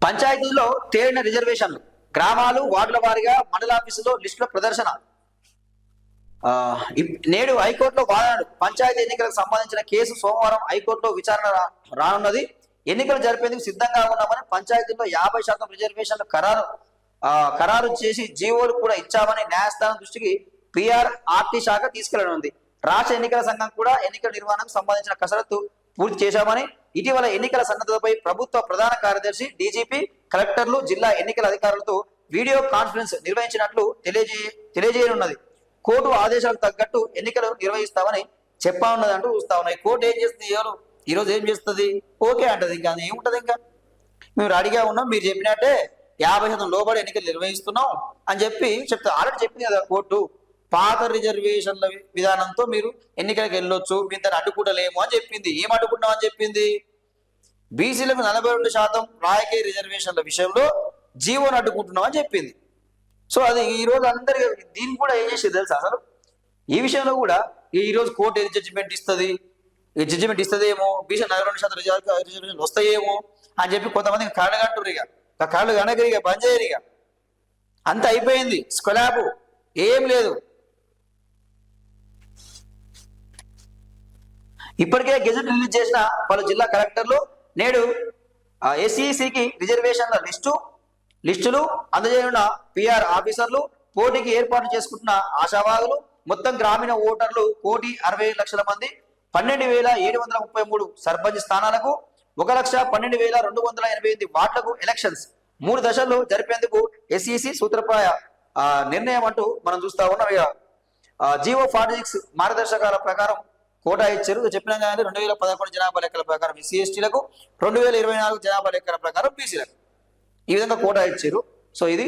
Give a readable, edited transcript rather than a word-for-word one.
పంచాయతీల్లో తేలిన రిజర్వేషన్లు, గ్రామాలు వార్డుల వారీగా మండలాఫీసులో లిస్టుల ప్రదర్శన. నేడు హైకోర్టులో వాదనలు. పంచాయతీ ఎన్నికలకు సంబంధించిన కేసు సోమవారం హైకోర్టులో విచారణ రానున్నది. ఎన్నికలు జరిపేందుకు సిద్ధంగా ఉన్నామని, పంచాయతీల్లో 50% రిజర్వేషన్లు ఖరారు చేసి జీవోలు కూడా ఇచ్చామని న్యాయస్థానం దృష్టికి ఆర్టీ శాఖ తీసుకెళ్లనుంది. రాష్ట్ర ఎన్నికల సంఘం కూడా ఎన్నికల నిర్వహణకు సంబంధించిన కసరత్తు పూర్తి చేశామని, ఇటీవల ఎన్నికల సన్నద్ధతపై ప్రభుత్వ ప్రధాన కార్యదర్శి, డీజీపీ, కలెక్టర్లు, జిల్లా ఎన్నికల అధికారులతో వీడియో కాన్ఫరెన్స్ నిర్వహించినట్లు తెలియజేయనున్నది. కోర్టు ఆదేశాలకు తగ్గట్టు ఎన్నికలు నిర్వహిస్తామని చెప్పా ఉన్నదంటూ చూస్తా ఉన్నాయి. కోర్టు ఏం చేస్తుంది, ఈరోజు ఏం చేస్తుంది, ఓకే అంటది. ఇంకా ఏముంటది, ఇంకా మేము రెడీగా ఉన్నాం, మీరు చెప్పినట్టే 50% లోబడి ఎన్నికలు నిర్వహిస్తున్నాం అని చెప్పి చెప్తా. ఆల్రెడీ చెప్పింది కదా కోర్టు, పాత రిజర్వేషన్ల విధానంతో మీరు ఎన్నికలకు వెళ్ళొచ్చు, మీరు దాన్ని అడ్డుకుంటలేము అని చెప్పింది. ఏం అడ్డుకున్నాం అని చెప్పింది? బీసీలకు 42% రాజకీయ రిజర్వేషన్ల విషయంలో జీవోని అడ్డుకుంటున్నాం అని చెప్పింది. సో అది ఈ రోజు అందరి దీన్ని కూడా ఏం చేసేది తెలుసా? అసలు ఈ విషయంలో కూడా ఈరోజు కోర్టు ఏది జడ్జిమెంట్ ఇస్తుంది, జడ్జిమెంట్ ఇస్తుందేమో, బీసీ 42% రిజర్వేషన్లు వస్తాయేమో అని చెప్పి కొంతమంది కళ్ళు కంటుర్రు. ఇక కళ్ళు కనగరి, ఇక బంద్ చేయరు, ఇక అంత అయిపోయింది, స్కొలాబు ఏం లేదు. ఇప్పటికే గెజెట్ రిలీజ్ చేసిన పలు జిల్లా కలెక్టర్లు నేడు ఎస్ఈసికి రిజర్వేషన్ల లిస్టులు అందజేయనున్న ఆఫీసర్లు, పోటీకి ఏర్పాటు చేసుకుంటున్న ఆశావాదులు. మొత్తం గ్రామీణ ఓటర్లు 1,60,00,000 మంది, 12,733 సర్పంచ్ స్థానాలకు, 1,12,288 వార్డులకు ఎలక్షన్స్ 3 దశల్లో జరిపేందుకు ఎస్ఈసి సూత్రప్రాయ నిర్ణయం అంటూ మనం చూస్తా ఉన్నాం. జీవో 46 మార్గదర్శకాల ప్రకారం కోటా ఇచ్చారు. చెప్పినా కానీ 2011 జనాభా లెక్కల ప్రకారం ఎస్సీ/ఎస్టీలకు, 2024 జనాభా లెక్కల ప్రకారం బీసీలకు ఈ విధంగా కోటా ఇచ్చారు. సో ఇది